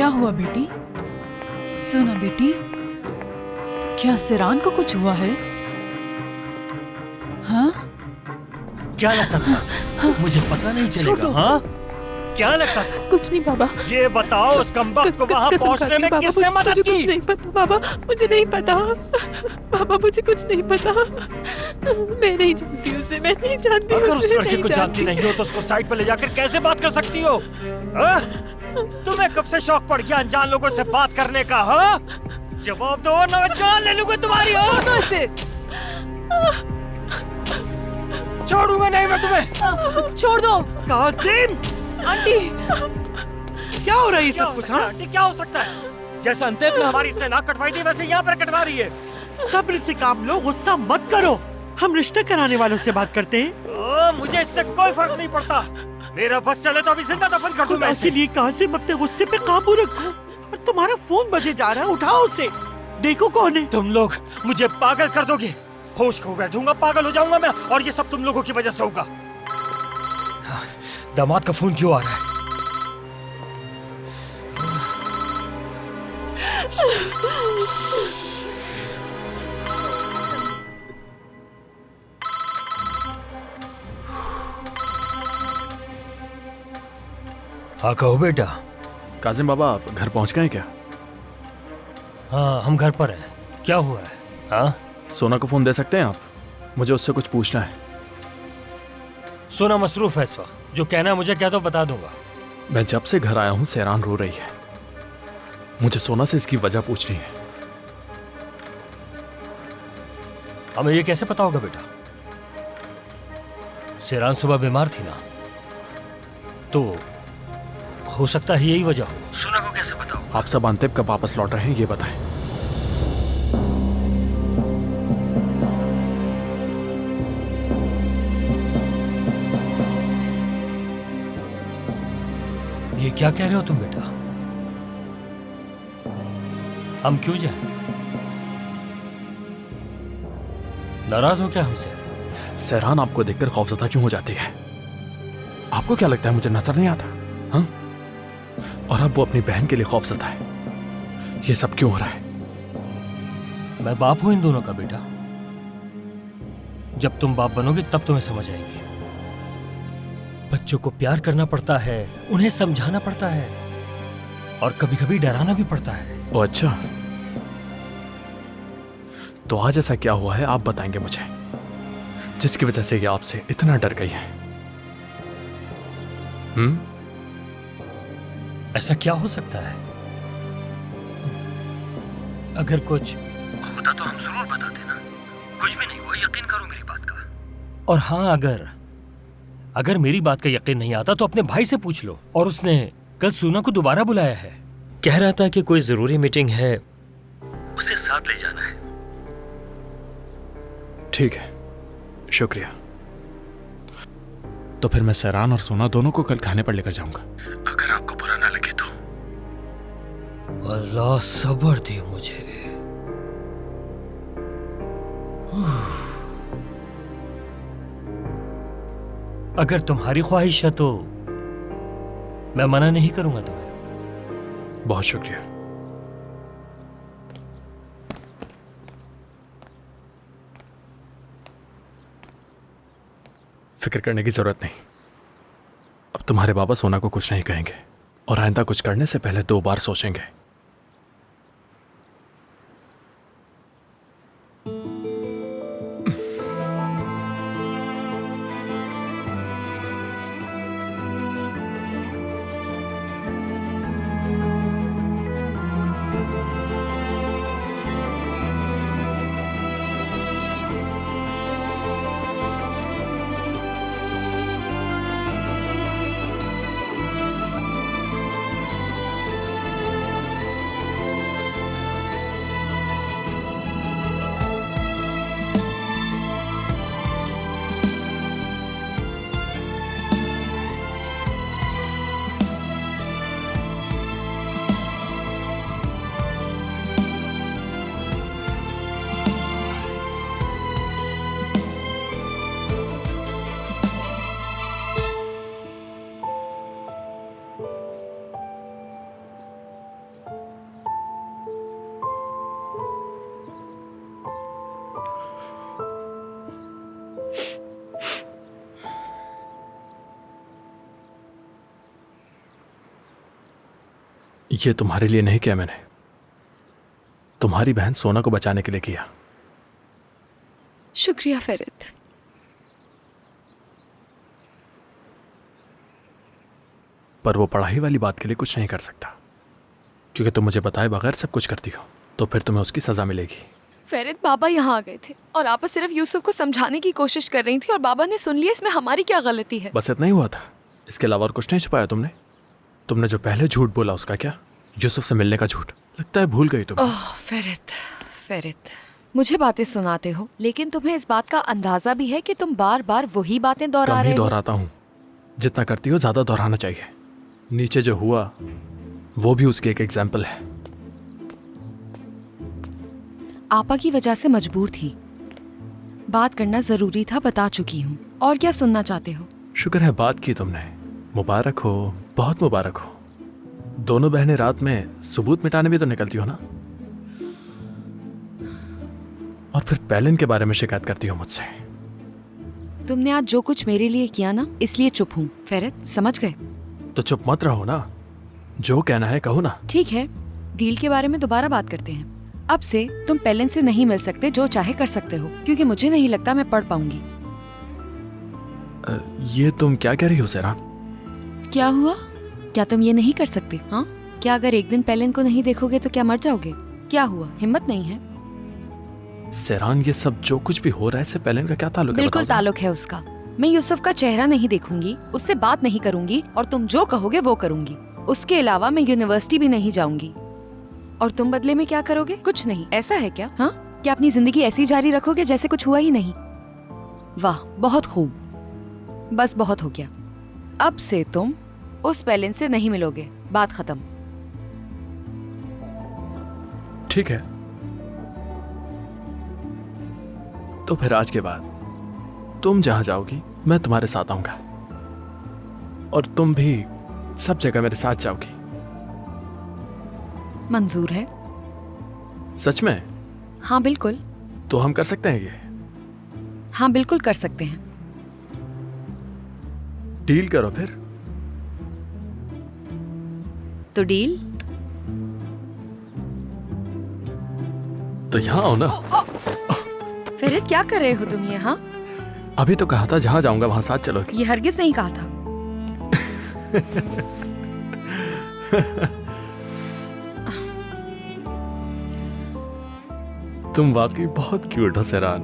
क्या हुआ बेटी? सुना बेटी, क्या सिरान को कुछ हुआ है? हाँ? क्या लगता था मुझे पता नहीं चलेगा? हाँ, क्या लगता था? कुछ नहीं बाबा। ये बताओ उस कमबख्त को वहाँ पहुँचने में किसने मदद की? मुझे नहीं पता बाबा, मुझे नहीं पता बाबा, मुझे कुछ नहीं पता। मैं नहीं जानती उसे, मैं नहीं जानती अगर उसे, उस लड़के को जानती नहीं हो तो उसको साइड पे ले जाकर कैसे बात कर सकती हो? तुम्हें कब से शौक पड़ गया अनजान लोगों से बात करने का? हाँ, जवाब दो ना मैं जान ले लूंगा तुम्हारी। छोड़ूंगा नहीं मैं तुम्हें। छोड़ दो कासिम! आंटी। क्या हो रहा है ये सब कुछ? हाँ, आंटी क्या हो सकता है? जैसे अंतेप में हमारी इसने नाक कटवाई थी वैसे यहाँ पर कटवा रही है। सब्र से काम लो, गुस्सा मत करो। हम रिश्ता कराने वालों से बात करते हैं। मुझे इससे कोई फर्क नहीं पड़ता। मेरा बस चले तो अभी जिंदा दफन कर दूं मैं इसे। लिए कासिम अपने गुस्से पे काबू रखो। और तुम्हारा फोन बजे जा रहा है, उठाओ उसे। देखो कौन है। तुम लोग मुझे पागल कर दोगे। होश खो बैठूंगा, पागल हो जाऊंगा मैं, और ये सब तुम लोगों की वजह से होगा। दामाद का फोन क्यों आ रहा है? हाँ कहो बेटा। काजिम बाबा आप घर पहुंच गए क्या? हाँ हम घर पर हैं। क्या हुआ है? हाँ सोना को फोन दे सकते हैं आप? मुझे उससे कुछ पूछना है। सोना मसरूफ है इस वक्त। जो कहना है मुझे कह दो, बता दूंगा। मैं जब से घर आया हूं सैरान रो रही है। मुझे सोना से इसकी वजह पूछनी है। हमें ये कैसे पता होगा बेटा? सैरान सुबह बीमार थी ना, तो हो सकता है यही वजह हो। सोना को कैसे पता होगा? आप सब अंतेप कब वापस लौट रहे हैं ये बताएं। ये क्या कह रहे हो तुम बेटा? हम क्यों जाएं? नाराज हो क्या हमसे? सैरान आपको देखकर खौफजदा क्यों हो जाती है? आपको क्या लगता है मुझे नजर नहीं आता? हाँ? और अब वो अपनी बहन के लिए खौफजदा है। ये सब क्यों हो रहा है? मैं बाप हूं इन दोनों का बेटा। जब तुम बाप बनोगे तब तुम्हें समझ आएगी। बच्चों को प्यार करना पड़ता है, उन्हें समझाना पड़ता है, और कभी कभी डराना भी पड़ता है। ओ अच्छा, तो आज ऐसा क्या हुआ है आप बताएंगे मुझे, जिसकी वजह से ये आपसे इतना डर गई है? ऐसा क्या हो सकता है? अगर कुछ होता तो हम जरूर बताते ना। कुछ भी नहीं हुआ, यकीन करो मेरी बात का। और हाँ, अगर मेरी बात का यकीन नहीं आता तो अपने भाई से पूछ लो। और उसने कल सोना को दोबारा बुलाया है। कह रहा था कि कोई जरूरी मीटिंग है, उसे साथ ले जाना है। ठीक है, शुक्रिया। तो फिर मैं सैरान और सोना दोनों को कल खाने पर लेकर जाऊंगा, अगर आपको बुरा ना लगे तो। अल्लाह सब्र दे मुझे। अगर तुम्हारी ख्वाहिश है तो मैं मना नहीं करूंगा तुम्हें। बहुत शुक्रिया। फिक्र करने की जरूरत नहीं। अब तुम्हारे बाबा सोना को कुछ नहीं कहेंगे और आइंदा कुछ करने से पहले 2 बार सोचेंगे। ये तुम्हारे लिए नहीं किया मैंने, तुम्हारी बहन सोना को बचाने के लिए किया। शुक्रिया फेरित। पर वो पढ़ाई वाली बात के लिए कुछ नहीं कर सकता, क्योंकि तुम मुझे बताए बगैर सब कुछ करती हो, तो फिर तुम्हें उसकी सजा मिलेगी। फेरित, बाबा यहाँ आ गए थे और आपा सिर्फ यूसुफ को समझाने की कोशिश कर रही थी और बाबा ने सुन लिया। इसमें हमारी क्या गलती है? बस इतना ही हुआ था, इसके अलावा और कुछ नहीं छुपाया तुमने? तुमने जो पहले झूठ बोला उसका क्या? यूसुफ से मिलने का झूठ, लगता है भूल गई तुम। ओह फेरित, फेरित, मुझे बातें सुनाते हो, लेकिन तुम्हें इस बात का अंदाजा भी है कि तुम बार बार वही बातें दोहरा कम ही रहे हो। दोहराता हूँ, जितना करती हो ज्यादा दोहराना चाहिए। नीचे जो हुआ वो भी उसकी एक एग्जाम्पल है। आपा की वजह से मजबूर थी, बात करना जरूरी था, बता चुकी हूँ। और क्या सुनना चाहते हो? शुक्र है बात की तुमने, मुबारक हो, बहुत मुबारक हो। दोनों बहनें रात में सबूत मिटाने भी तो निकलती हो ना, और फिर पैलिन के बारे में शिकायत करती हो मुझसे। तुमने आज जो कुछ मेरे लिए किया ना, इसलिए चुप हूँ। फेरित, समझ गए? तो चुप मत रहो ना, जो कहना है कहो ना। ठीक है, डील के बारे में दोबारा बात करते हैं। अब से तुम पेलिन से नहीं मिल सकते, जो चाहे कर सकते हो, क्योंकि मुझे नहीं लगता मैं पढ़ पाऊंगी। ये तुम क्या कह रही हो सेरान? क्या हुआ? क्या तुम ये नहीं कर सकते? हाँ, क्या अगर एक दिन पेलिन को नहीं देखोगे तो क्या मर जाओगे? क्या हुआ, हिम्मत नहीं है? सेरान, ये सब जो कुछ भी हो रहा है इससे पैलिन का क्या ताल्लुक है? बिल्कुल बताओ ताल्लुक है उसका। मैं यूसुफ का चेहरा नहीं देखूंगी, उससे बात नहीं करूंगी, और तुम जो कहोगे वो करूंगी। उसके अलावा मैं यूनिवर्सिटी भी नहीं जाऊंगी। और तुम बदले में क्या करोगे? कुछ नहीं। ऐसा है क्या? हाँ, क्या अपनी जिंदगी ऐसी जारी रखोगे जैसे कुछ हुआ ही नहीं? वाह, बहुत खूब, बस बहुत हो गया। अब से तुम उस पेलिन से नहीं मिलोगे, बात खत्म। ठीक है, तो फिर आज के बाद तुम जहां जाओगी मैं तुम्हारे साथ आऊंगा, और तुम भी सब जगह मेरे साथ जाओगी। मंजूर है? सच में? हाँ बिल्कुल। तो हम कर सकते हैं ये? हाँ बिल्कुल कर सकते हैं। डील करो फिर। तो डील? तो यहां आओ ना। फेरित, क्या कर रहे हो तुम यहाँ? अभी तो कहा था जहां जाऊंगा वहां साथ चलोगी। ये हरगिज नहीं कहा था। तुम वाकई बहुत क्यूट हो सेरान।